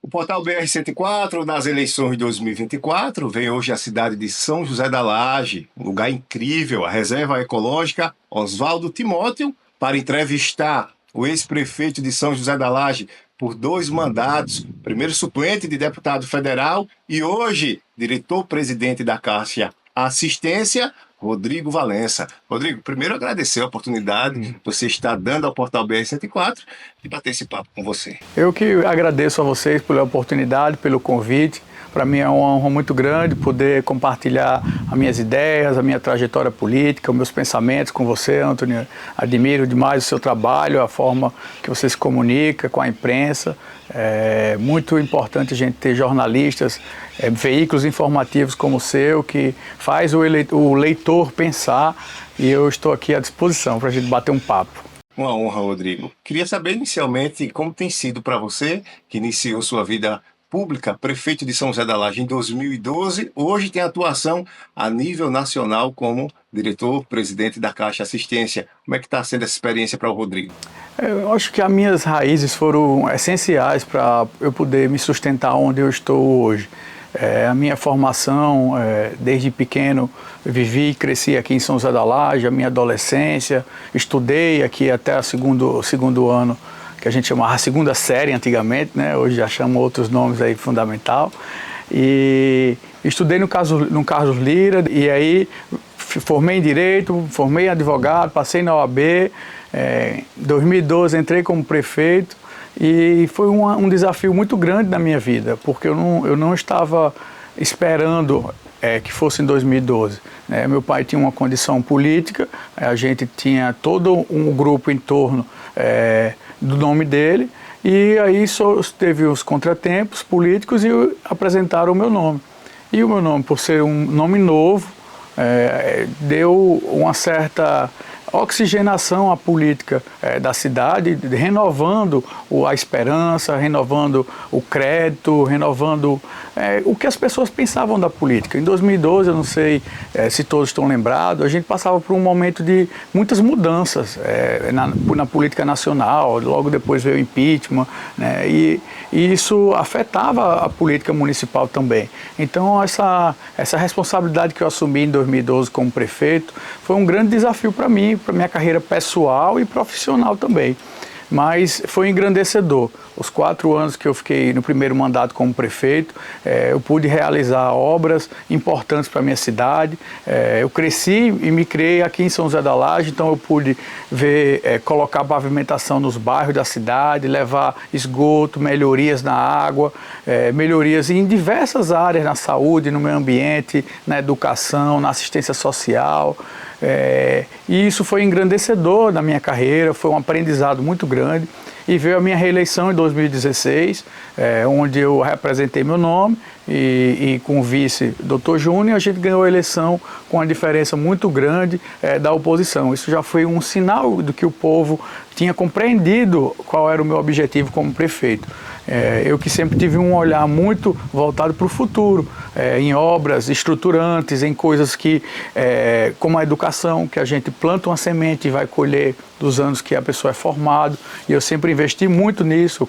O portal BR-104 das eleições de 2024 vem hoje à cidade de São José da Laje, um lugar incrível, a reserva ecológica Oswaldo Timóteo, para entrevistar o ex-prefeito de São José da Laje por 2 mandatos, primeiro suplente de deputado federal e hoje diretor-presidente da Caixa Assistência, Rodrigo Valença. Rodrigo, primeiro agradecer a oportunidade que você está dando ao portal BR-104 de bater esse papo com você. Eu que agradeço a vocês pela oportunidade, pelo convite. Para mim é uma honra muito grande poder compartilhar as minhas ideias, a minha trajetória política, os meus pensamentos com você, Antônio. Admiro demais o seu trabalho, a forma que você se comunica com a imprensa. É muito importante a gente ter jornalistas, veículos informativos como o seu, que faz o leitor pensar, e eu estou aqui à disposição para a gente bater um papo. Uma honra, Rodrigo. Queria saber inicialmente como tem sido para você, que iniciou sua vida pública, prefeito de São José da Laje em 2012, hoje tem atuação a nível nacional como diretor-presidente da Caixa Assistência. Como é que está sendo essa experiência para o Rodrigo? Eu acho que as minhas raízes foram essenciais para eu poder me sustentar onde eu estou hoje. A minha formação, desde pequeno, vivi e cresci aqui em São José da Laje, a minha adolescência, estudei aqui até o segundo ano, que a gente chamava a segunda série antigamente, né? Hoje já chama outros nomes aí, fundamental. E estudei no Carlos Lira, e aí formei em Direito, formei em advogado, passei na OAB, em 2012 entrei como prefeito, e foi um desafio muito grande na minha vida, porque eu não estava esperando que fosse em 2012. Meu pai tinha uma condição política, a gente tinha todo um grupo em torno do nome dele, e aí só teve os contratempos políticos e apresentaram o meu nome. E o meu nome, por ser um nome novo, deu uma certa oxigenação à política da cidade, renovando a esperança, renovando o crédito, renovando o que as pessoas pensavam da política. Em 2012, eu não sei se todos estão lembrados, a gente passava por um momento de muitas mudanças na política nacional, logo depois veio o impeachment, né, e isso afetava a política municipal também. Então, essa responsabilidade que eu assumi em 2012 como prefeito foi um grande desafio para mim, para minha carreira pessoal e profissional também. Mas foi engrandecedor. Os 4 anos que eu fiquei no primeiro mandato como prefeito, eu pude realizar obras importantes para a minha cidade. Eu cresci e me criei aqui em São José da Laje, então eu pude ver, colocar pavimentação nos bairros da cidade, levar esgoto, melhorias na água, melhorias em diversas áreas, na saúde, no meio ambiente, na educação, na assistência social. E isso foi engrandecedor na minha carreira, foi um aprendizado muito grande. E veio a minha reeleição em 2016, onde eu representei meu nome e com o vice Dr. Júnior, a gente ganhou a eleição com uma diferença muito grande da oposição. Isso já foi um sinal do que o povo tinha compreendido qual era o meu objetivo como prefeito. Eu que sempre tive um olhar muito voltado para o futuro, em obras estruturantes, em coisas que, como a educação, que a gente planta uma semente e vai colher dos anos que a pessoa é formada, e eu sempre investi muito nisso,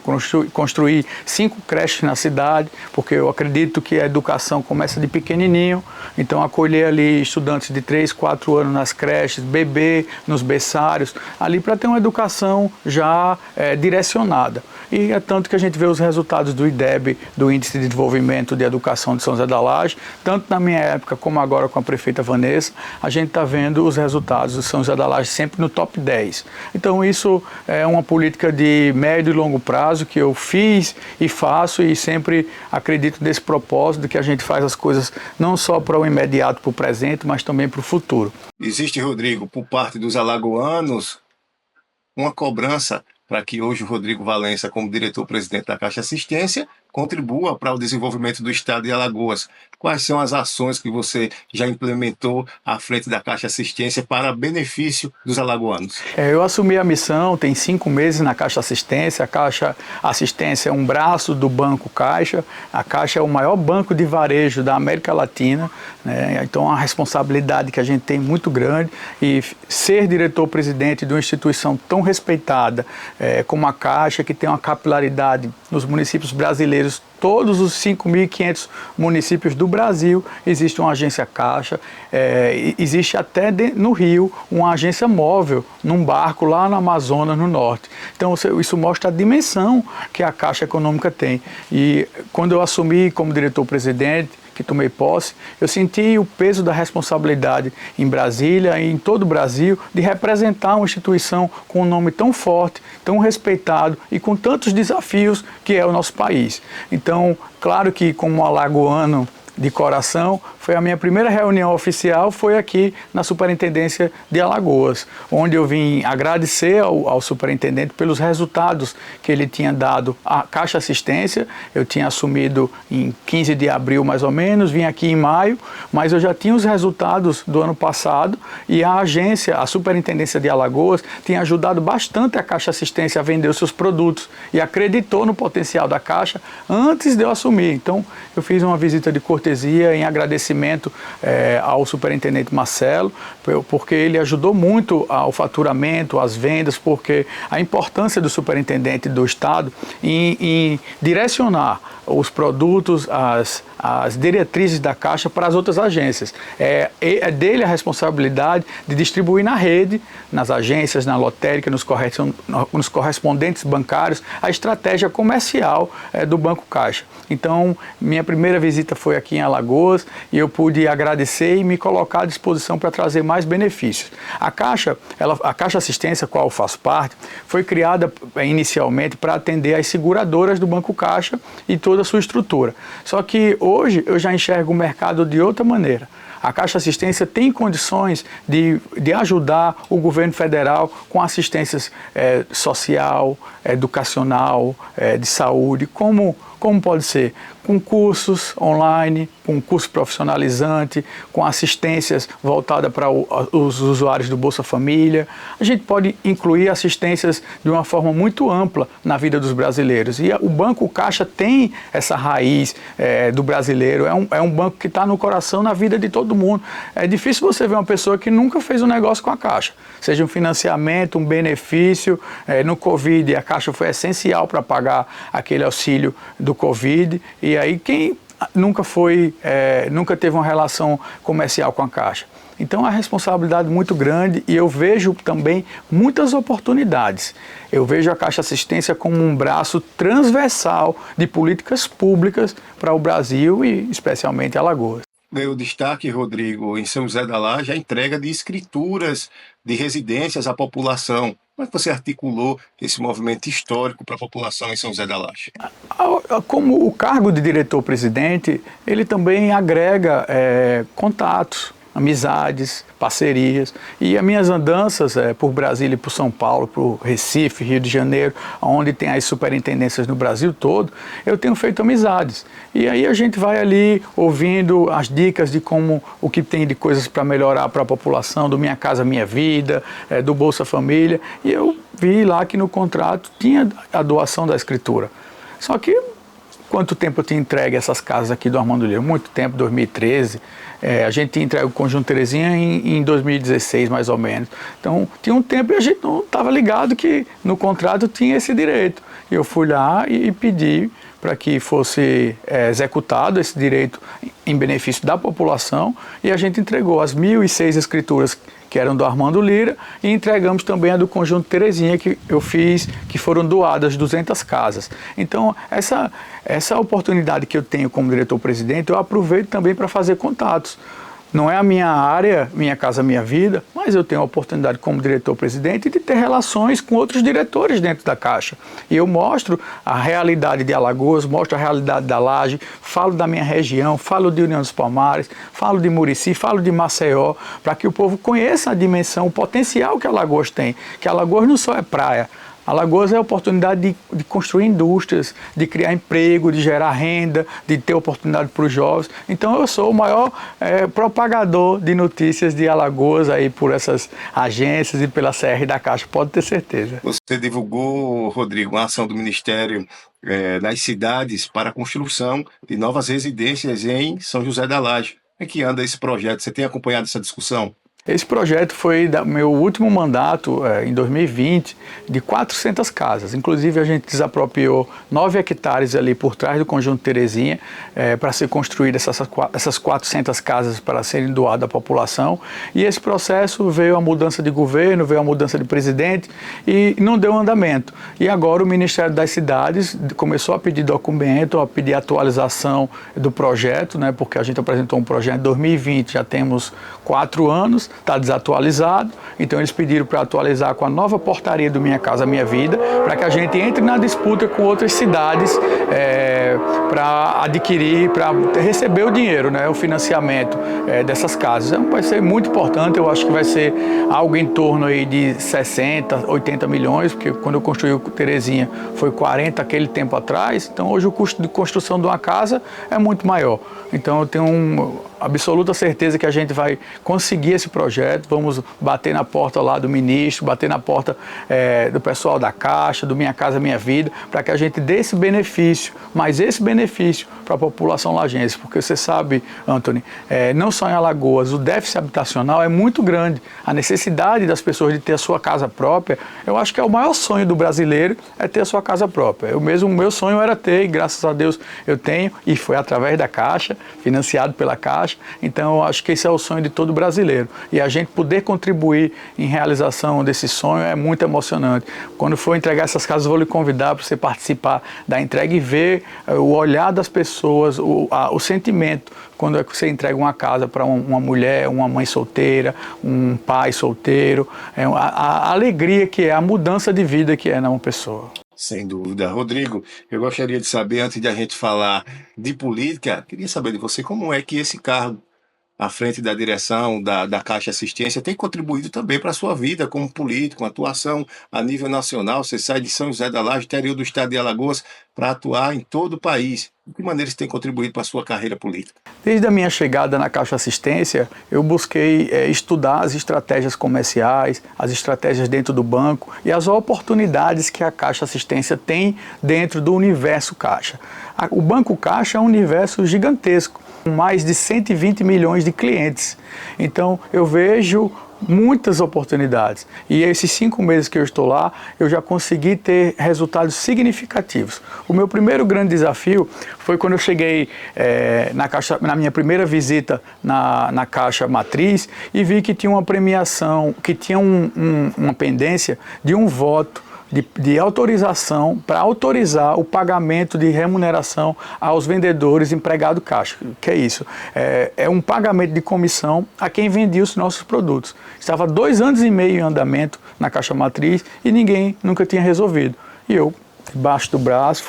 construí 5 creches na cidade, porque eu acredito que a educação começa de pequenininho, então acolher ali estudantes de 3, 4 anos nas creches, bebê nos berçários, ali para ter uma educação já direcionada. E é tanto que a gente vê os resultados do IDEB, do Índice de Desenvolvimento de Educação de São José da Laje, tanto na minha época como agora com a prefeita Vanessa, a gente está vendo os resultados de São José da Laje sempre no top 10. Então isso é uma política de médio e longo prazo que eu fiz e faço, e sempre acredito nesse propósito de que a gente faz as coisas não só para o imediato, para o presente, mas também para o futuro. Existe, Rodrigo, por parte dos alagoanos, uma cobrança para que hoje o Rodrigo Valença, como diretor-presidente da Caixa Assistência, contribua para o desenvolvimento do estado de Alagoas. Quais são as ações que você já implementou à frente da Caixa Assistência para benefício dos alagoanos? Eu assumi a missão, tem 5 meses na Caixa Assistência. A Caixa Assistência é um braço do Banco Caixa. A Caixa é o maior banco de varejo da América Latina, né? Então é uma responsabilidade que a gente tem muito grande, e ser diretor-presidente de uma instituição tão respeitada como a Caixa, que tem uma capilaridade nos municípios brasileiros brasileiros, todos os 5.500 municípios do Brasil, existe uma agência Caixa, existe até no Rio uma agência móvel, num barco lá no Amazonas, no norte. Então isso mostra a dimensão que a Caixa Econômica tem. E quando eu assumi como diretor-presidente, que tomei posse, eu senti o peso da responsabilidade em Brasília e em todo o Brasil de representar uma instituição com um nome tão forte, tão respeitado e com tantos desafios que é o nosso país. Então, claro que como alagoano de coração, foi a minha primeira reunião oficial, foi aqui na Superintendência de Alagoas, onde eu vim agradecer ao superintendente pelos resultados que ele tinha dado à Caixa Assistência. Eu tinha assumido em 15 de abril mais ou menos, vim aqui em maio, mas eu já tinha os resultados do ano passado e a agência, a Superintendência de Alagoas, tinha ajudado bastante a Caixa Assistência a vender os seus produtos e acreditou no potencial da Caixa antes de eu assumir. Então, eu fiz uma visita de cortesia em agradecimento ao superintendente Marcelo, porque ele ajudou muito ao faturamento, às vendas, porque a importância do superintendente do Estado em direcionar os produtos, as diretrizes da Caixa para as outras agências. É dele a responsabilidade de distribuir na rede, nas agências, na lotérica, nos correspondentes bancários, a estratégia comercial do Banco Caixa. Então, minha primeira visita foi aqui em Alagoas e eu pude agradecer e me colocar à disposição para trazer mais benefícios. A Caixa Assistência, qual eu faço parte, foi criada inicialmente para atender as seguradoras do Banco Caixa e toda a sua estrutura. Só que hoje eu já enxergo o mercado de outra maneira. A Caixa Assistência tem condições de ajudar o governo federal com assistências social, educacional, de saúde, como pode ser? Com cursos online, com curso profissionalizante, com assistências voltadas para os usuários do Bolsa Família. A gente pode incluir assistências de uma forma muito ampla na vida dos brasileiros. E o Banco Caixa tem essa raiz do brasileiro, é um banco que está no coração, na vida de todo mundo. É difícil você ver uma pessoa que nunca fez um negócio com a Caixa, seja um financiamento, um benefício. No Covid, a Caixa foi essencial para pagar aquele auxílio do Covid, e aí quem nunca teve uma relação comercial com a Caixa? Então, a responsabilidade é muito grande e eu vejo também muitas oportunidades. Eu vejo a Caixa Assistência como um braço transversal de políticas públicas para o Brasil e especialmente Alagoas. Ganhou destaque, Rodrigo, em São José da Laje, a entrega de escrituras de residências à população. Como é que você articulou esse movimento histórico para a população em São José da Laje? Como o cargo de diretor-presidente, ele também agrega contatos, amizades, parcerias. E as minhas andanças por Brasília e por São Paulo, por Recife, Rio de Janeiro, onde tem as superintendências no Brasil todo, eu tenho feito amizades. E aí a gente vai ali ouvindo as dicas de o que tem de coisas para melhorar para a população, do Minha Casa Minha Vida, do Bolsa Família. E eu vi lá que no contrato tinha a doação da escritura. Só que quanto tempo eu tinha entregue essas casas aqui do Armando Lira? Muito tempo, 2013. A gente tinha entregue o Conjunto Terezinha em 2016, mais ou menos. Então, tinha um tempo e a gente não estava ligado que no contrato tinha esse direito. Eu fui lá e pedi para que fosse executado esse direito em benefício da população e a gente entregou as 1.006 escrituras que eram do Armando Lira, e entregamos também a do Conjunto Terezinha, que eu fiz, que foram doadas 200 casas. Então, essa oportunidade que eu tenho como diretor-presidente, eu aproveito também para fazer contatos. Não é a minha área, Minha Casa Minha Vida, mas eu tenho a oportunidade como diretor-presidente de ter relações com outros diretores dentro da Caixa. E eu mostro a realidade de Alagoas, mostro a realidade da Laje, falo da minha região, falo de União dos Palmares, falo de Murici, falo de Maceió, para que o povo conheça a dimensão, o potencial que Alagoas tem. Que Alagoas não só é praia. Alagoas é a oportunidade de construir indústrias, de criar emprego, de gerar renda, de ter oportunidade para os jovens. Então eu sou o maior propagador de notícias de Alagoas aí por essas agências e pela CR da Caixa, pode ter certeza. Você divulgou, Rodrigo, uma ação do Ministério nas cidades para a construção de novas residências em São José da Laje. Como é que anda esse projeto? Você tem acompanhado essa discussão? Esse projeto foi meu último mandato, em 2020, de 400 casas. Inclusive, a gente desapropriou 9 hectares ali por trás do Conjunto Terezinha para ser construídas essas 400 casas para serem doadas à população. E esse processo veio a mudança de governo, veio a mudança de presidente e não deu andamento. E agora o Ministério das Cidades começou a pedir documento, a pedir atualização do projeto, né, porque a gente apresentou um projeto em 2020, já temos 4 anos, está desatualizado, então eles pediram para atualizar com a nova portaria do Minha Casa Minha Vida, para que a gente entre na disputa com outras cidades para adquirir, para receber o dinheiro, né, o financiamento dessas casas. Então, vai ser muito importante, eu acho que vai ser algo em torno aí de 60, 80 milhões, porque quando eu construí o Terezinha foi 40 aquele tempo atrás, então hoje o custo de construção de uma casa é muito maior. Então eu tenho absoluta certeza que a gente vai conseguir esse projeto, vamos bater na porta lá do ministro, bater na porta do pessoal da Caixa, do Minha Casa Minha Vida, para que a gente dê esse benefício, mas esse benefício para a população lajense, porque você sabe, Antony, não só em Alagoas, o déficit habitacional é muito grande, a necessidade das pessoas de ter a sua casa própria, eu acho que é o maior sonho do brasileiro, é ter a sua casa própria. O meu sonho era ter, e graças a Deus eu tenho, e foi através da Caixa, financiado pela Caixa. Então eu acho que esse é o sonho de todo brasileiro, e a gente poder contribuir em realização desse sonho é muito emocionante. Quando for entregar essas casas, eu vou lhe convidar para você participar da entrega e ver o olhar das pessoas, o sentimento quando é que você entrega uma casa para uma mulher, uma mãe solteira, um pai solteiro, a alegria que é, a mudança de vida que é numa pessoa. Sem dúvida. Rodrigo, eu gostaria de saber, antes de a gente falar de política, queria saber de você como é que esse cargo à frente da direção da Caixa Assistência tem contribuído também para a sua vida como político, uma atuação a nível nacional. Você sai de São José da Laje, interior do estado de Alagoas, para atuar em todo o país. De que maneira isso tem contribuído para a sua carreira política? Desde a minha chegada na Caixa Assistência, eu busquei estudar as estratégias comerciais, as estratégias dentro do banco e as oportunidades que a Caixa Assistência tem dentro do universo Caixa. O Banco Caixa é um universo gigantesco, com mais de 120 milhões de clientes. Então, eu vejo muitas oportunidades. E esses 5 meses que eu estou lá, eu já consegui ter resultados significativos. O meu primeiro grande desafio foi quando eu cheguei na minha primeira visita na Caixa Matriz e vi que tinha uma premiação, que tinha uma pendência de um voto de autorização para autorizar o pagamento de remuneração aos vendedores empregados Caixa. Que é isso? É um pagamento de comissão a quem vendia os nossos produtos. Estava 2 anos e meio em andamento na Caixa Matriz e ninguém nunca tinha resolvido. E eu, debaixo do braço,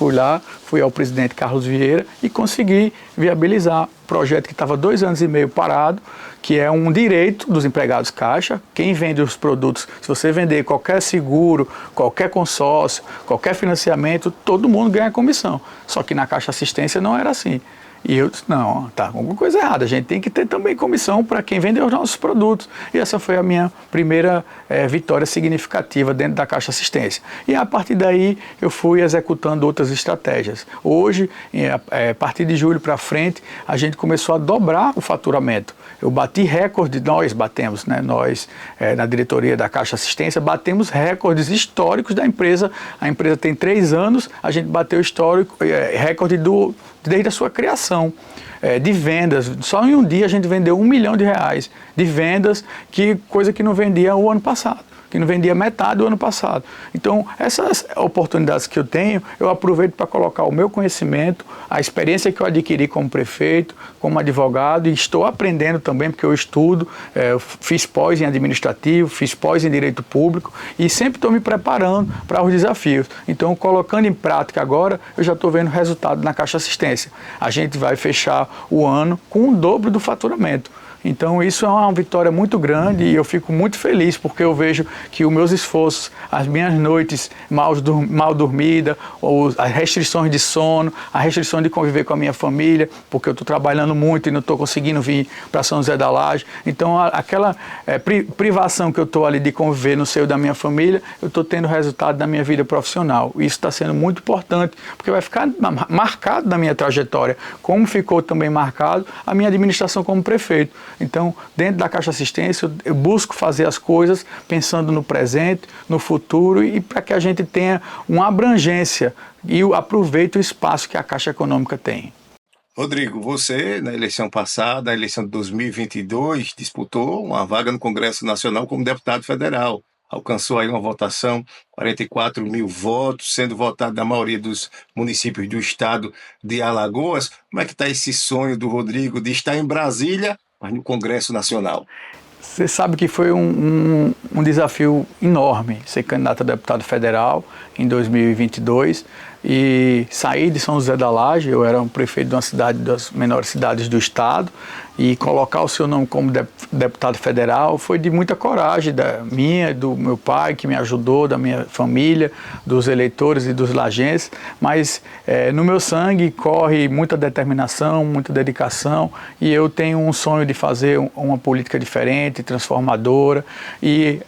fui ao presidente Carlos Vieira e consegui viabilizar o projeto que estava 2 anos e meio parado, que é um direito dos empregados Caixa. Quem vende os produtos, se você vender qualquer seguro, qualquer consórcio, qualquer financiamento, todo mundo ganha comissão. Só que na Caixa Assistência não era assim. E eu disse, não, tá alguma coisa errada, a gente tem que ter também comissão para quem vende os nossos produtos. E essa foi a minha primeira vitória significativa dentro da Caixa Assistência. E a partir daí eu fui executando outras estratégias. Hoje, a partir de julho para frente, a gente começou a dobrar o faturamento. Eu bati recorde, nós batemos, né? Nós, na diretoria da Caixa Assistência, batemos recordes históricos da empresa. A empresa tem 3 anos, a gente bateu recorde desde a sua criação, de vendas. Só em um dia a gente vendeu R$1 milhão de vendas, coisa que não vendia o ano passado, que não vendia metade do ano passado. Então, essas oportunidades que eu tenho, eu aproveito para colocar o meu conhecimento, a experiência que eu adquiri como prefeito, como advogado, e estou aprendendo também, porque eu estudo, eu fiz pós em administrativo, fiz pós em direito público, e sempre estou me preparando para os desafios. Então, colocando em prática agora, eu já estou vendo resultado na Caixa Assistência. A gente vai fechar o ano com o dobro do faturamento. Então isso é uma vitória muito grande e eu fico muito feliz porque eu vejo que os meus esforços, as minhas noites mal dormidas, ou as restrições de sono, a restrição de conviver com a minha família, porque eu estou trabalhando muito e não estou conseguindo vir para São José da Laje. Então aquela privação que eu estou ali de conviver no seio da minha família, eu estou tendo resultado na minha vida profissional. Isso está sendo muito importante porque vai ficar marcado na minha trajetória, como ficou também marcado a minha administração como prefeito. Então, dentro da Caixa Assistência, eu busco fazer as coisas pensando no presente, no futuro e para que a gente tenha uma abrangência e aproveite o espaço que a Caixa Econômica tem. Rodrigo, você, na eleição passada, a eleição de 2022, disputou uma vaga no Congresso Nacional como deputado federal. Alcançou aí uma votação, 44 mil votos, sendo votado na maioria dos municípios do estado de Alagoas. Como é que está esse sonho do Rodrigo de estar em Brasília, mas no Congresso Nacional? Você sabe que foi um desafio enorme ser candidato a deputado federal em 2022 e sair de São José da Laje, eu era um prefeito de uma cidade das menores cidades do estado, e colocar o seu nome como deputado federal foi de muita coragem da minha, do meu pai que me ajudou, da minha família, dos eleitores e dos lajenses, mas no meu sangue corre muita determinação, muita dedicação e eu tenho um sonho de fazer uma política diferente, transformadora e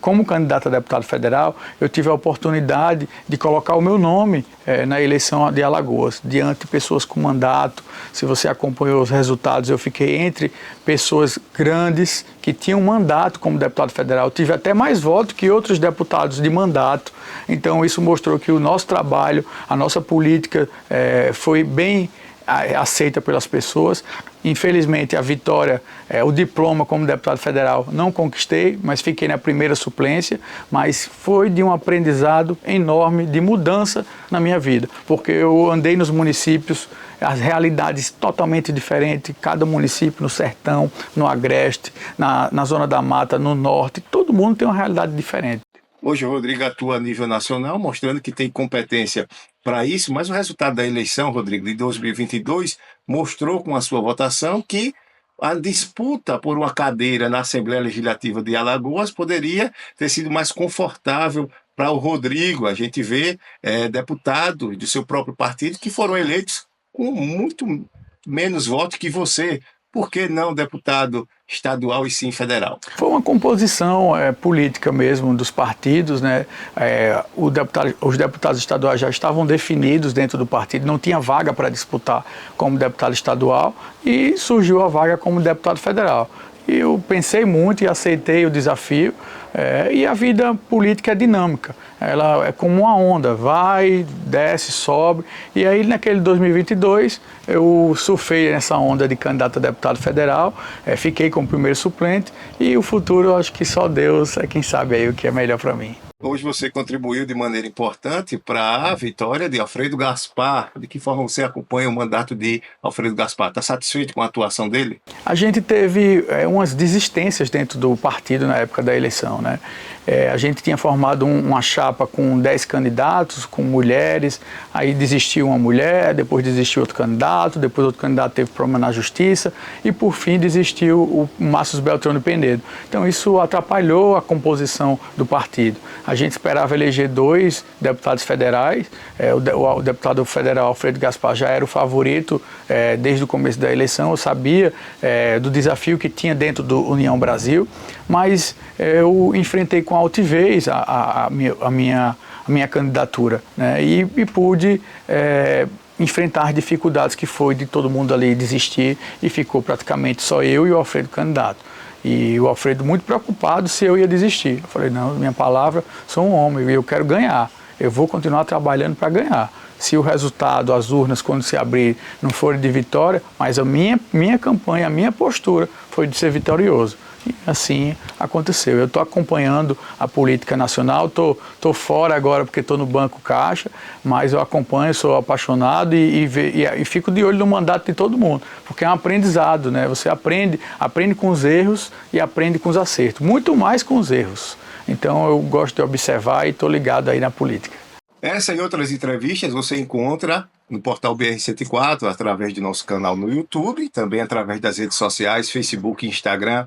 como candidato a deputado federal, eu tive a oportunidade de colocar o meu nome na eleição de Alagoas, diante de pessoas com mandato. Se você acompanhou os resultados, eu fiquei entre pessoas grandes que tinham mandato como deputado federal. Eu tive até mais votos que outros deputados de mandato. Então, isso mostrou que o nosso trabalho, a nossa política foi bem aceita pelas pessoas. Infelizmente, a vitória, o diploma como deputado federal não conquistei, mas fiquei na primeira suplência, mas foi de um aprendizado enorme, de mudança na minha vida, porque eu andei nos municípios, as realidades totalmente diferentes, cada município no sertão, no agreste, na zona da mata, no norte, todo mundo tem uma realidade diferente. Hoje o Rodrigo atua a nível nacional, mostrando que tem competência para isso, mas o resultado da eleição, Rodrigo, de 2022, mostrou com a sua votação que a disputa por uma cadeira na Assembleia Legislativa de Alagoas poderia ter sido mais confortável para o Rodrigo. A gente vê deputados do seu próprio partido que foram eleitos com muito menos votos que você. Por que não deputado estadual e sim federal? Foi uma composição política mesmo dos partidos, né? Os deputados estaduais já estavam definidos dentro do partido, não tinha vaga para disputar como deputado estadual e surgiu a vaga como deputado federal. E eu pensei muito e aceitei o desafio. E a vida política é dinâmica, ela é como uma onda, vai, desce, sobe. E aí naquele 2022 eu surfei nessa onda de candidato a deputado federal, fiquei como primeiro suplente e o futuro eu acho que só Deus é quem sabe aí o que é melhor para mim. Hoje você contribuiu de maneira importante para a vitória de Alfredo Gaspar. De que forma você acompanha o mandato de Alfredo Gaspar? Está satisfeito com a atuação dele? A gente teve umas desistências dentro do partido na época da eleição, né? A gente tinha formado uma chapa com 10 candidatos, com mulheres, aí desistiu uma mulher, depois desistiu outro candidato, depois outro candidato teve problema na justiça e por fim desistiu o Márcio Beltrão de Penedo. Então isso atrapalhou a composição do partido. A gente esperava eleger 2 deputados federais, o deputado federal Alfredo Gaspar já era o favorito desde o começo da eleição, eu sabia do desafio que tinha dentro do União Brasil, mas eu enfrentei com altivez a minha candidatura, né? E pude enfrentar dificuldades que foi de todo mundo ali desistir e ficou praticamente só eu e o Alfredo candidato. E o Alfredo muito preocupado se eu ia desistir. Eu falei, não, minha palavra, sou um homem e eu quero ganhar. Eu vou continuar trabalhando para ganhar. Se o resultado, as urnas, quando se abrir, não forem de vitória, mas a minha campanha, a minha postura foi de ser vitorioso. E assim aconteceu. Eu estou acompanhando a política nacional, estou fora agora porque estou no Banco Caixa, mas eu acompanho, sou apaixonado e fico de olho no mandato de todo mundo, porque é um aprendizado, né? Você aprende com os erros e aprende com os acertos, muito mais com os erros. Então eu gosto de observar e estou ligado aí na política. Essa e outras entrevistas você encontra no portal BR-104, através do nosso canal no YouTube, também através das redes sociais, Facebook e Instagram,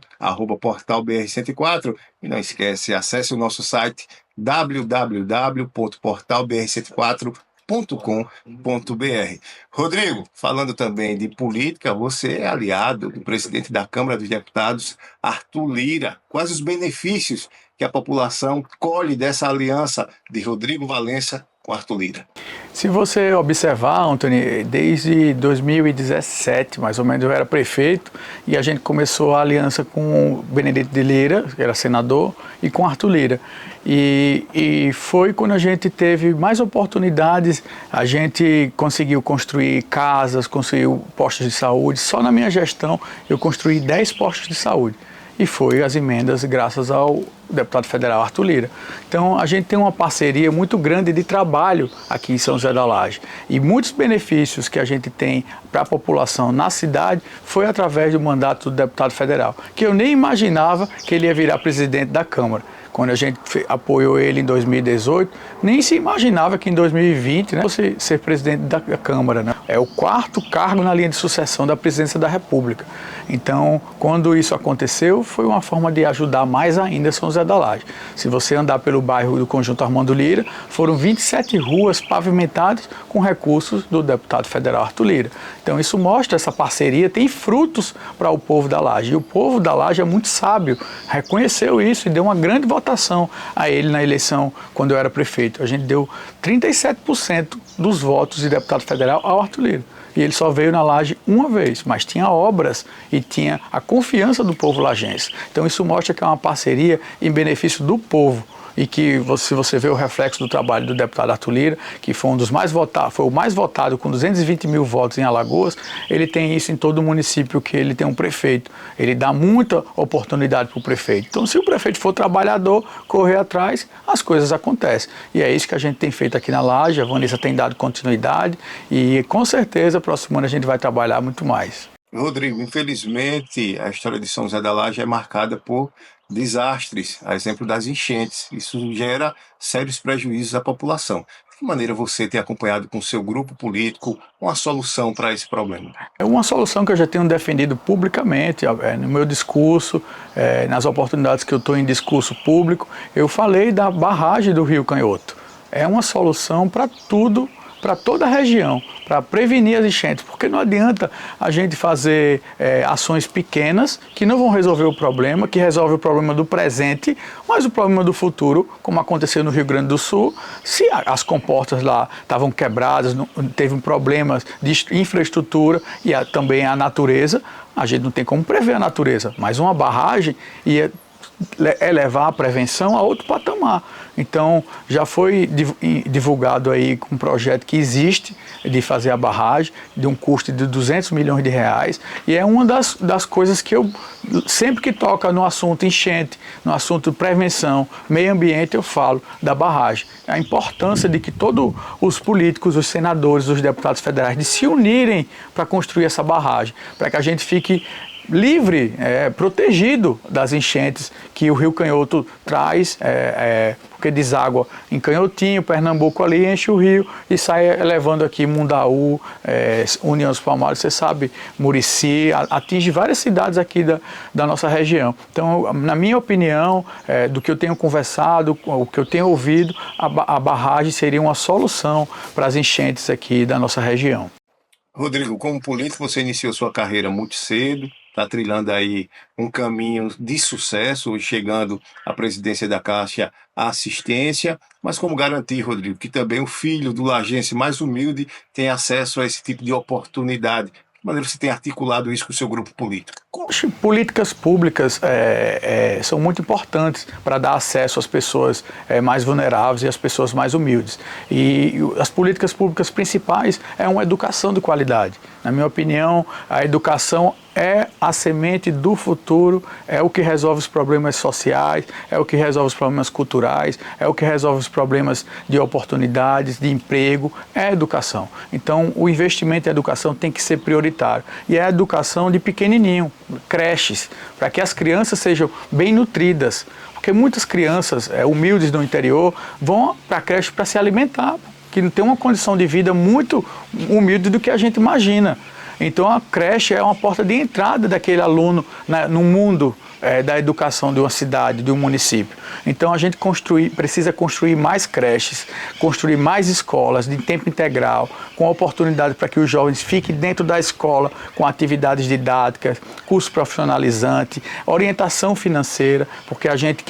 @portal BR-104. E não esquece, acesse o nosso site www.portalbr104.com.br. Rodrigo, falando também de política, você é aliado do presidente da Câmara dos Deputados, Arthur Lira. Quais os benefícios que a população colhe dessa aliança de Rodrigo Valença com Arthur Lira? Se você observar, Antony, desde 2017, mais ou menos, eu era prefeito e a gente começou a aliança com o Benedito de Lira, que era senador, e com Arthur Lira. E foi quando a gente teve mais oportunidades, a gente conseguiu construir casas, construiu postos de saúde. Só na minha gestão eu construí 10 postos de saúde. E foi as emendas graças ao deputado federal Arthur Lira. Então, a gente tem uma parceria muito grande de trabalho aqui em São José da Laje. E muitos benefícios que a gente tem para a população na cidade foi através do mandato do deputado federal, que eu nem imaginava que ele ia virar presidente da Câmara. Quando a gente apoiou ele em 2018, nem se imaginava que em 2020, né, fosse ser presidente da Câmara, né? É o 4º cargo na linha de sucessão da presidência da República. Então, quando isso aconteceu, foi uma forma de ajudar mais ainda São José da Laje. Se você andar pelo bairro do Conjunto Armando Lira, foram 27 ruas pavimentadas com recursos do deputado federal Arthur Lira. Então, isso mostra essa parceria, tem frutos para o povo da Laje. E o povo da Laje é muito sábio, reconheceu isso e deu uma grande votação a ele na eleição quando eu era prefeito. A gente deu 37% dos votos de deputado federal ao Arthur Lira. E ele só veio na Laje uma vez, mas tinha obras e tinha a confiança do povo lajense. Então isso mostra que é uma parceria em benefício do povo. E que, se você vê o reflexo do trabalho do deputado Arthur Lira, que foi um dos mais votados, foi o mais votado com 220 mil votos em Alagoas, ele tem isso em todo o município que ele tem um prefeito. Ele dá muita oportunidade para o prefeito. Então, se o prefeito for trabalhador, correr atrás, as coisas acontecem. E é isso que a gente tem feito aqui na Laje, a Vanessa tem dado continuidade e, com certeza, próximo ano a gente vai trabalhar muito mais. Rodrigo, infelizmente, a história de São José da Laje é marcada por desastres, a exemplo das enchentes. Isso gera sérios prejuízos à população. De que maneira você tem acompanhado com o seu grupo político uma solução para esse problema? É uma solução que eu já tenho defendido publicamente, no meu discurso, nas oportunidades que eu estou em discurso público, eu falei da barragem do Rio Canhoto. É uma solução para tudo, para toda a região, para prevenir as enchentes, porque não adianta a gente fazer ações pequenas que não vão resolver o problema, que resolve o problema do presente, mas o problema do futuro, como aconteceu no Rio Grande do Sul, se as comportas lá estavam quebradas, teve problemas de infraestrutura e também a natureza, a gente não tem como prever a natureza, mas uma barragem ia elevar a prevenção a outro patamar. Então, já foi divulgado aí um projeto que existe de fazer a barragem, de um custo de 200 milhões de reais, e é uma das coisas que eu, sempre que toca no assunto enchente, no assunto prevenção, meio ambiente, eu falo da barragem. A importância de que todos os políticos, os senadores, os deputados federais, de se unirem para construir essa barragem, para que a gente fique livre, protegido das enchentes que o Rio Canhoto traz, porque deságua em Canhotinho, Pernambuco ali, enche o rio e sai levando aqui Mundaú, União dos Palmares, você sabe, Murici, atinge várias cidades aqui da nossa região. Então, na minha opinião, do que eu tenho conversado, o que eu tenho ouvido, a barragem seria uma solução para as enchentes aqui da nossa região. Rodrigo, como político, você iniciou sua carreira muito cedo, está trilhando aí um caminho de sucesso, chegando à presidência da Caixa Assistência, mas como garantir, Rodrigo, que também o filho do lajense mais humilde tem acesso a esse tipo de oportunidade? De que maneira você tem articulado isso com o seu grupo político? Políticas públicas são muito importantes para dar acesso às pessoas mais vulneráveis e às pessoas mais humildes. E as políticas públicas principais é uma educação de qualidade. Na minha opinião, a educação é a semente do futuro, é o que resolve os problemas sociais, é o que resolve os problemas culturais, é o que resolve os problemas de oportunidades, de emprego, é a educação. Então, o investimento em educação tem que ser prioritário. E é a educação de pequenininho, creches, para que as crianças sejam bem nutridas. Porque muitas crianças humildes do interior vão para a creche para se alimentar, que tem uma condição de vida muito humilde do que a gente imagina. Então a creche é uma porta de entrada daquele aluno no mundo, da educação de uma cidade, de um município. Então a gente precisa construir mais creches, construir mais escolas de tempo integral, com oportunidade para que os jovens fiquem dentro da escola, com atividades didáticas, curso profissionalizante, orientação financeira, porque a gente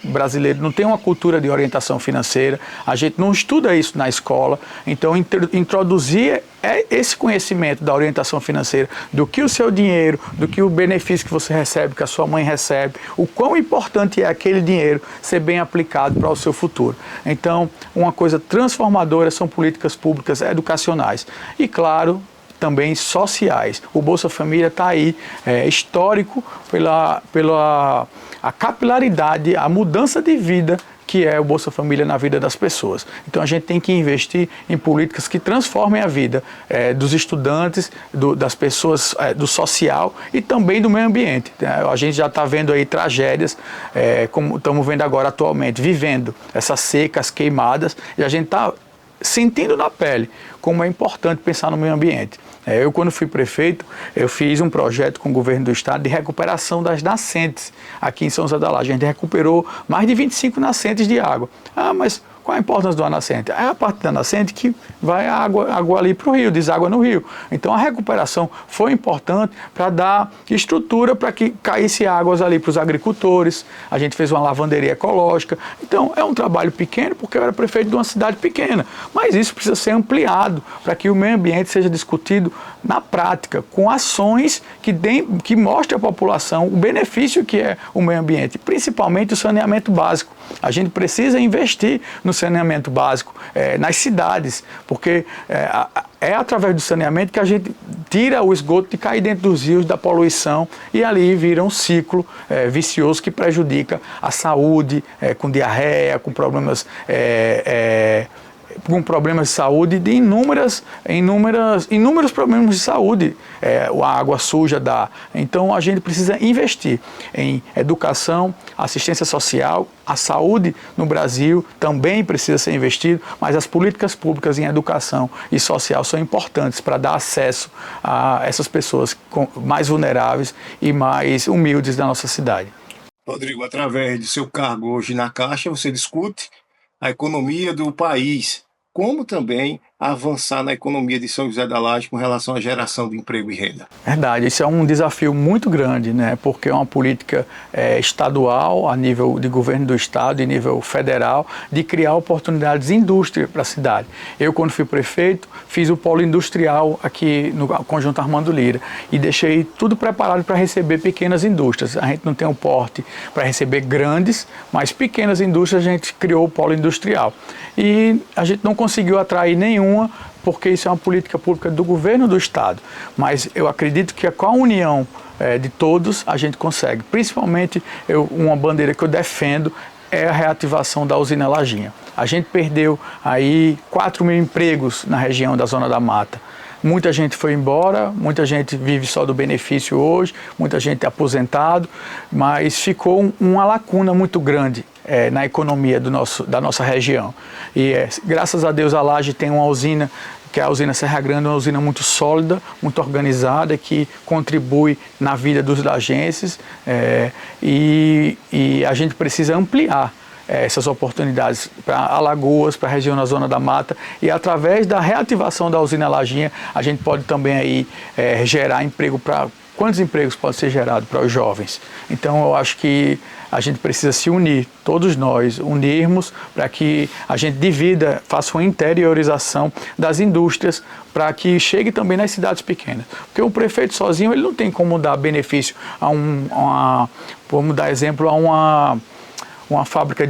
brasileiro não tem uma cultura de orientação financeira, a gente não estuda isso na escola. Então introduzir esse conhecimento da orientação financeira, do que o seu dinheiro, do que o benefício que você recebe, que a sua mãe recebe, o quão importante é aquele dinheiro ser bem aplicado para o seu futuro. Então, uma coisa transformadora são políticas públicas educacionais e, claro, também sociais. O Bolsa Família está aí, histórico pela a capilaridade, a mudança de vida que é o Bolsa Família na vida das pessoas. Então a gente tem que investir em políticas que transformem a vida dos estudantes, das pessoas, do social e também do meio ambiente. A gente já está vendo aí tragédias, como estamos vendo agora atualmente, vivendo essas secas, queimadas, e a gente está sentindo na pele como é importante pensar no meio ambiente. Eu, quando fui prefeito, eu fiz um projeto com o governo do estado de recuperação das nascentes aqui em São José da Laje. A gente recuperou mais de 25 nascentes de água. Mas qual a importância de uma nascente? É a parte da nascente que vai a água ali para o rio, deságua no rio. Então a recuperação foi importante para dar estrutura para que caísse águas ali para os agricultores. A gente fez uma lavanderia ecológica. Então é um trabalho pequeno, porque eu era prefeito de uma cidade pequena. Mas isso precisa ser ampliado para que o meio ambiente seja discutido na prática, com ações que mostrem à população o benefício que é o meio ambiente, principalmente o saneamento básico. A gente precisa investir no saneamento básico nas cidades, porque é através do saneamento que a gente tira o esgoto de cair dentro dos rios, da poluição, e ali vira um ciclo vicioso que prejudica a saúde, com diarreia, com problemas de saúde, de inúmeros problemas de saúde, a água suja dá. Então a gente precisa investir em educação, assistência social, a saúde no Brasil também precisa ser investido, mas as políticas públicas em educação e social são importantes para dar acesso a essas pessoas mais vulneráveis e mais humildes da nossa cidade. Rodrigo, através do seu cargo hoje na Caixa, você discute a economia do país, como também avançar na economia de São José da Laje com relação à geração de emprego e renda. Verdade, isso é um desafio muito grande, né? Porque é uma política estadual, a nível de governo do estado e nível federal, de criar oportunidades de indústria para a cidade. Eu, quando fui prefeito, fiz o polo industrial aqui no Conjunto Armando Lira e deixei tudo preparado para receber pequenas indústrias. A gente não tem um porte para receber grandes, mas pequenas indústrias a gente criou o polo industrial. E a gente não conseguiu atrair nenhuma, porque isso é uma política pública do governo do estado. Mas eu acredito que com a união de todos a gente consegue. Principalmente uma bandeira que eu defendo é a reativação da usina Lajinha. A gente perdeu aí 4.000 empregos na região da Zona da Mata. Muita gente foi embora, muita gente vive só do benefício hoje, muita gente é aposentado, mas ficou uma lacuna muito grande na economia da nossa região. E graças a Deus a Laje tem uma usina, que é a usina Serra Grande, uma usina muito sólida, muito organizada, que contribui na vida dos lajenses, e a gente precisa ampliar essas oportunidades para Alagoas, para a região da Zona da Mata, e através da reativação da usina Lajinha, a gente pode também aí gerar emprego para... Quantos empregos podem ser gerados para os jovens? Então eu acho que a gente precisa se unir, todos nós, unirmos para que a gente divida, faça uma interiorização das indústrias para que chegue também nas cidades pequenas. Porque o prefeito sozinho ele não tem como dar benefício vamos dar exemplo, a uma fábrica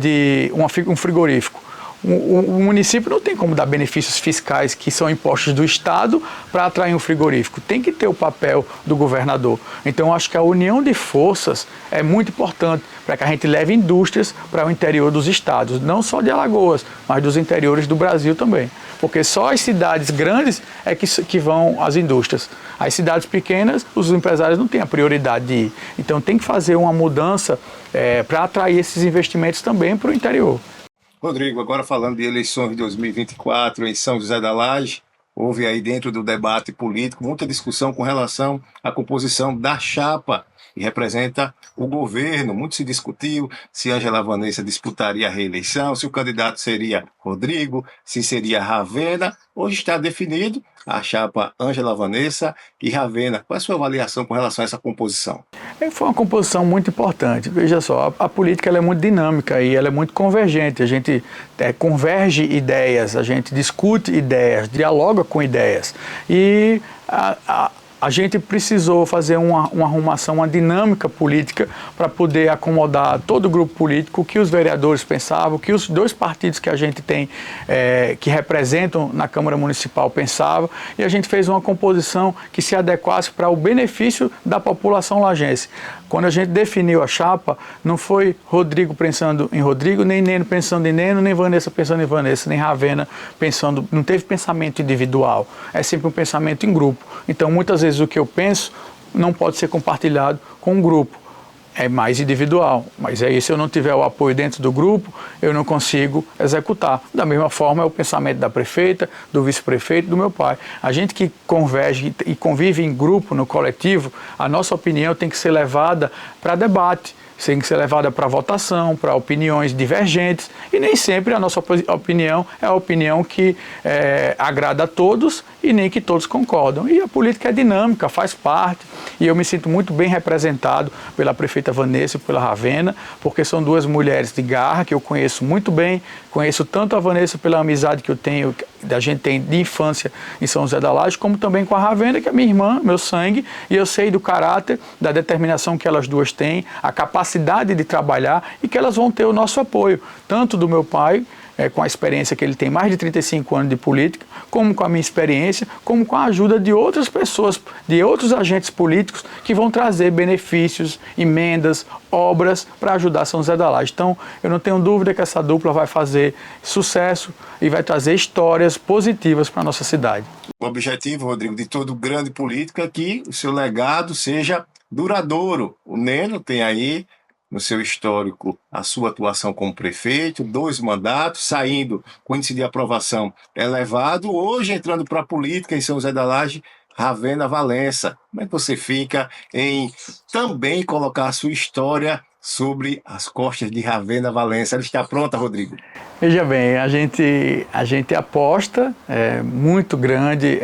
um frigorífico. O município não tem como dar benefícios fiscais que são impostos do estado para atrair um frigorífico. Tem que ter o papel do governador. Então, eu acho que a união de forças é muito importante para que a gente leve indústrias para o interior dos estados, não só de Alagoas, mas dos interiores do Brasil também. Porque só as cidades grandes é que vão às indústrias. As cidades pequenas, os empresários não têm a prioridade de ir. Então, tem que fazer uma mudança para atrair esses investimentos também para o interior. Rodrigo, agora falando de eleições de 2024 em São José da Laje, houve aí dentro do debate político muita discussão com relação à composição da chapa que representa o governo. Muito se discutiu se Ângela Vanessa disputaria a reeleição, se o candidato seria Rodrigo, se seria Ravena. Hoje está definido a chapa Ângela Vanessa e Ravena. Qual é a sua avaliação com relação a essa composição? Foi uma composição muito importante. Veja só, a política ela é muito dinâmica e ela é muito convergente. A gente converge ideias, a gente discute ideias, dialoga com ideias. E a gente precisou fazer uma arrumação, uma dinâmica política para poder acomodar todo o grupo político, o que os vereadores pensavam, o que os dois partidos que a gente tem, que representam na Câmara Municipal pensavam, e a gente fez uma composição que se adequasse para o benefício da população lajense. Quando a gente definiu a chapa, não foi Rodrigo pensando em Rodrigo, nem Neno pensando em Neno, nem Vanessa pensando em Vanessa, nem Ravena pensando, não teve pensamento individual, é sempre um pensamento em grupo. Então, muitas vezes o que eu penso não pode ser compartilhado com um grupo, é mais individual, mas aí se eu não tiver o apoio dentro do grupo, eu não consigo executar. Da mesma forma é o pensamento da prefeita, do vice-prefeito, do meu pai. A gente que converge e convive em grupo, no coletivo, a nossa opinião tem que ser levada para debate, tem que ser levada para votação, para opiniões divergentes, e nem sempre a nossa opinião é a opinião que agrada a todos e nem que todos concordam. E a política é dinâmica, faz parte, e eu me sinto muito bem representado pela prefeita Vanessa e pela Ravena, porque são duas mulheres de garra que eu conheço muito bem, conheço tanto a Vanessa pela amizade que a gente tem de infância em São José da Laje, como também com a Ravena, que é minha irmã, meu sangue, e eu sei do caráter, da determinação que elas duas têm, a capacidade de trabalhar e que elas vão ter o nosso apoio, tanto do meu pai, com a experiência que ele tem, mais de 35 anos de política, como com a minha experiência, como com a ajuda de outras pessoas, de outros agentes políticos que vão trazer benefícios, emendas, obras para ajudar São José da Laje. Então, eu não tenho dúvida que essa dupla vai fazer sucesso e vai trazer histórias positivas para a nossa cidade. O objetivo, Rodrigo, de todo grande político é que o seu legado seja duradouro. O Neno tem aí no seu histórico a sua atuação como prefeito, 2 mandatos, saindo com índice de aprovação elevado, hoje entrando para a política em São José da Laje, Ravena Valença. Como é que você fica em também colocar a sua história sobre as costas de Ravena Valença? Ela está pronta, Rodrigo? Veja bem, a gente aposta muito grande,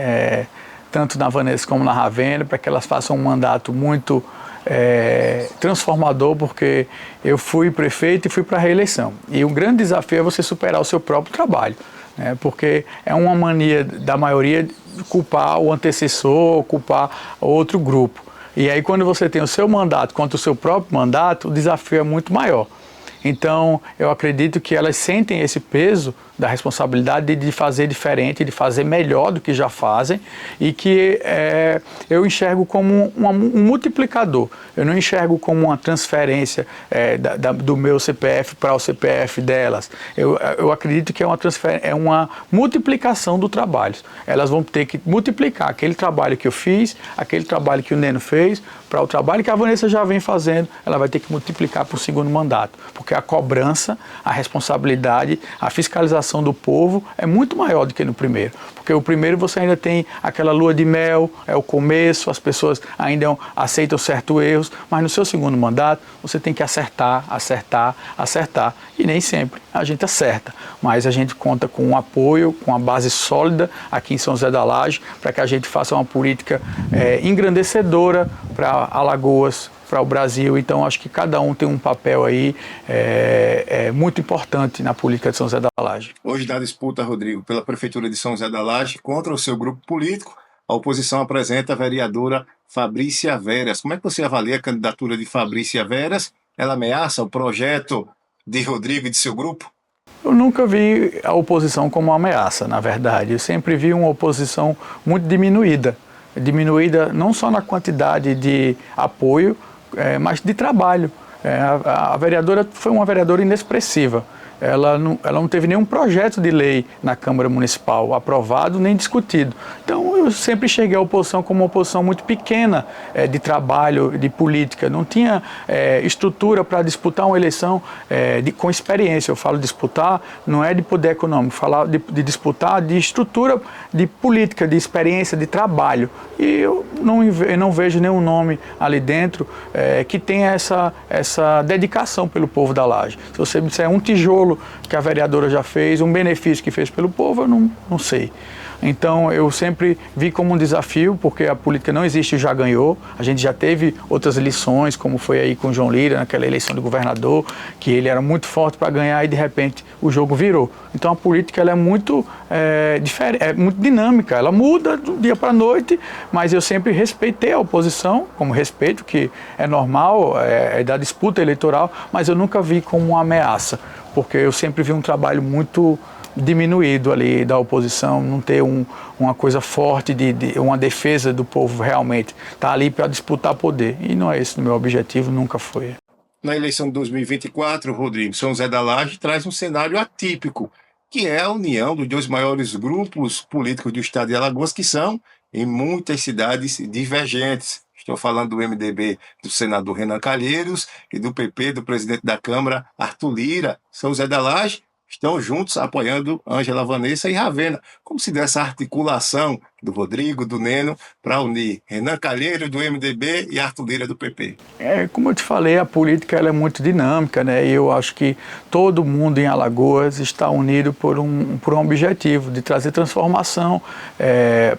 tanto na Vanessa como na Ravena, para que elas façam um mandato muito transformador, porque eu fui prefeito e fui para a reeleição. E um grande desafio é você superar o seu próprio trabalho, né? Porque é uma mania da maioria de culpar o antecessor, culpar outro grupo. E aí quando você tem o seu mandato contra o seu próprio mandato, o desafio é muito maior. Então, eu acredito que elas sentem esse peso da responsabilidade de fazer diferente, de fazer melhor do que já fazem, e que eu enxergo como um multiplicador. Eu não enxergo como uma transferência do meu CPF para o CPF delas. Eu acredito que é uma multiplicação do trabalho. Elas vão ter que multiplicar aquele trabalho que eu fiz, aquele trabalho que o Neno fez, para o trabalho que a Vanessa já vem fazendo, ela vai ter que multiplicar para o segundo mandato, porque a cobrança, a responsabilidade, a fiscalização do povo é muito maior do que no primeiro, porque o primeiro você ainda tem aquela lua de mel, é o começo, as pessoas ainda aceitam certos erros, mas no seu segundo mandato você tem que acertar, e nem sempre a gente acerta, mas a gente conta com um apoio, com uma base sólida aqui em São José da Laje, para que a gente faça uma política engrandecedora para Alagoas, para o Brasil. Então acho que cada um tem um papel aí muito importante na política de São José da Laje. Hoje, na disputa, Rodrigo, pela Prefeitura de São José da Laje contra o seu grupo político, a oposição apresenta a vereadora Fabrícia Veras. Como é que você avalia a candidatura de Fabrícia Veras? Ela ameaça o projeto de Rodrigo e de seu grupo? Eu nunca vi a oposição como uma ameaça, na verdade. Eu sempre vi uma oposição muito diminuída não só na quantidade de apoio, mas de trabalho. A vereadora foi uma vereadora inexpressiva. ela não teve nenhum projeto de lei na Câmara Municipal aprovado nem discutido. Então eu sempre enxerguei a oposição como uma oposição muito pequena de trabalho, de política. Não tinha estrutura para disputar uma eleição com experiência. Eu falo disputar, não é de poder econômico, falar de disputar de estrutura de política, de experiência, de trabalho. E eu não vejo nenhum nome ali dentro que tenha essa dedicação pelo povo da Laje. Se você me disser um tijolo que a vereadora já fez, um benefício que fez pelo povo, eu não sei. Então eu sempre vi como um desafio, porque a política não existe e já ganhou. A gente já teve outras lições, como foi aí com o João Lira, naquela eleição do governador, que ele era muito forte para ganhar e de repente o jogo virou. Então a política ela é muito diferente, é muito dinâmica, ela muda do dia para a noite, mas eu sempre respeitei a oposição, como respeito, que é normal, é da disputa eleitoral, mas eu nunca vi como uma ameaça, porque eu sempre vi um trabalho muito diminuído ali da oposição, não ter uma coisa forte, uma defesa do povo realmente. Está ali para disputar poder. E não é esse o meu objetivo, nunca foi. Na eleição de 2024, Rodrigo, São José da Laje traz um cenário atípico, que é a união dos dois maiores grupos políticos do estado de Alagoas, que são, em muitas cidades, divergentes. Estou falando do MDB do senador Renan Calheiros e do PP do presidente da Câmara, Arthur Lira. São José da Laje estão juntos apoiando Ângela Vanessa e Ravena. Como se deu essa articulação do Rodrigo, do Neno, para unir Renan Calheiros do MDB e Arthur Lira do PP? Como eu te falei, a política ela é muito dinâmica, né? E eu acho que todo mundo em Alagoas está unido por um objetivo de trazer transformação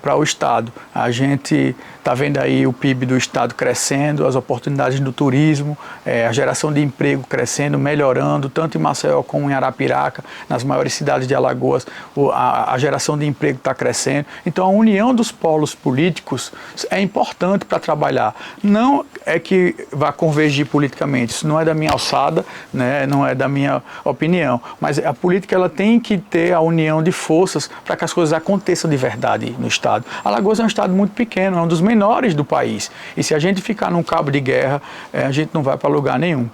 para o estado. A gente está vendo aí o PIB do estado crescendo, as oportunidades do turismo, a geração de emprego crescendo, melhorando, tanto em Maceió como em Arapiraca, nas maiores cidades de Alagoas, a geração de emprego está crescendo. Então a união dos polos políticos é importante para trabalhar. Não é que vá convergir politicamente, isso não é da minha alçada, né? Não é da minha opinião, mas a política ela tem que ter a união de forças para que as coisas aconteçam de verdade no estado. Alagoas é um estado muito pequeno, é um dos menores do país, e se a gente ficar num cabo de guerra, a gente não vai para lugar nenhum.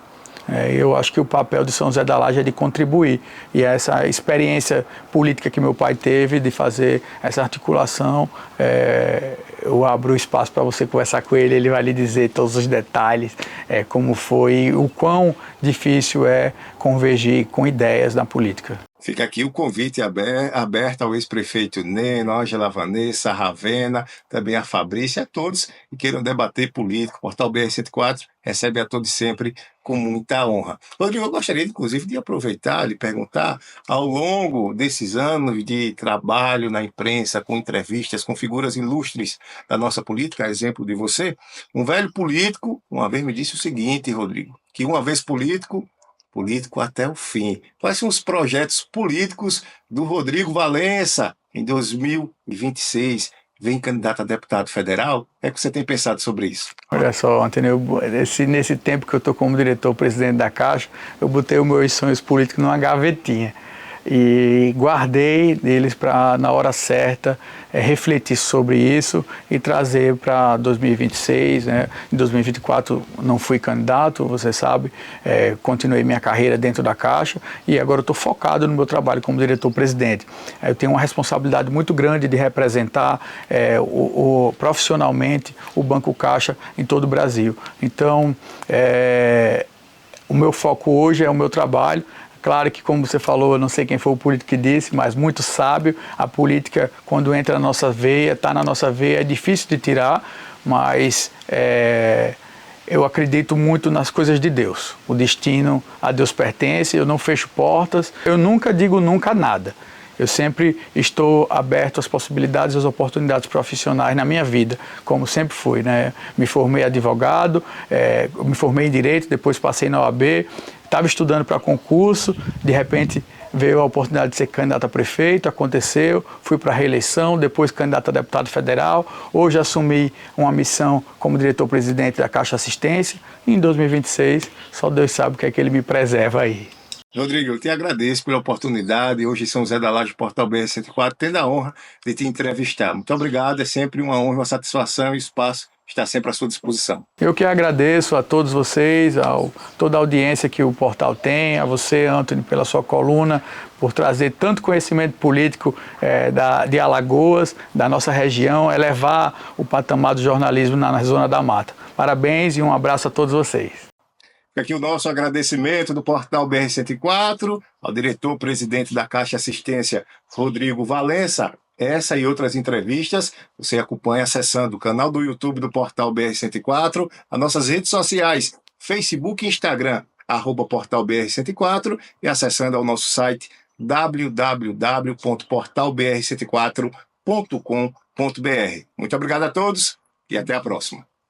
Eu acho que o papel de São José da Laje é de contribuir, e essa experiência política que meu pai teve de fazer essa articulação, eu abro o espaço para você conversar com ele, ele vai lhe dizer todos os detalhes, como foi, o quão difícil é convergir com ideias na política. Fica aqui o convite aberto ao ex-prefeito Neno, Ângela Vanessa, Ravena, também a Fabrícia, a todos que queiram debater política. O Portal BR-104 recebe a todos sempre com muita honra. Rodrigo, eu gostaria, inclusive, de aproveitar e lhe perguntar, ao longo desses anos de trabalho na imprensa, com entrevistas, com figuras ilustres da nossa política, a exemplo de você, um velho político uma vez me disse o seguinte, Rodrigo, que uma vez político até o fim. Quais são os projetos políticos do Rodrigo Valença em 2026? Vem candidato a deputado federal? É que você tem pensado sobre isso? Olha só, Antônio, nesse tempo que eu estou como diretor-presidente da Caixa, eu botei os meus sonhos políticos numa gavetinha e guardei eles para, na hora certa, refletir sobre isso e trazer para 2026, né? Em 2024 não fui candidato, você sabe, continuei minha carreira dentro da Caixa e agora estou focado no meu trabalho como diretor-presidente. Eu tenho uma responsabilidade muito grande de representar profissionalmente o Banco Caixa em todo o Brasil. Então, o meu foco hoje é o meu trabalho. Claro que, como você falou, eu não sei quem foi o político que disse, mas muito sábio, a política, quando entra na nossa veia, está na nossa veia, é difícil de tirar, mas eu acredito muito nas coisas de Deus. O destino a Deus pertence, eu não fecho portas, eu nunca digo nunca nada. Eu sempre estou aberto às possibilidades, às oportunidades profissionais na minha vida, como sempre fui, né? Me formei advogado, me formei em Direito, depois passei na OAB, estava estudando para concurso, de repente veio a oportunidade de ser candidato a prefeito, aconteceu, fui para a reeleição, depois candidato a deputado federal, hoje assumi uma missão como diretor-presidente da Caixa Assistência, e em 2026 só Deus sabe o que é que ele me preserva aí. Rodrigo, eu te agradeço pela oportunidade. Hoje São José da Laje, Portal BR-104, tendo a honra de te entrevistar. Muito obrigado, é sempre uma honra, uma satisfação e espaço está sempre à sua disposição. Eu que agradeço a todos vocês, toda a audiência que o portal tem, a você, Antony, pela sua coluna, por trazer tanto conhecimento político de Alagoas, da nossa região, elevar o patamar do jornalismo na Zona da Mata. Parabéns e um abraço a todos vocês. Fica aqui o nosso agradecimento do portal BR-104 ao diretor-presidente da Caixa Assistência, Rodrigo Valença. Essa e outras entrevistas você acompanha acessando o canal do YouTube do portal BR-104, as nossas redes sociais, Facebook e Instagram, @portal BR-104 e acessando ao nosso site www.portalbr104.com.br. Muito obrigado a todos e até a próxima.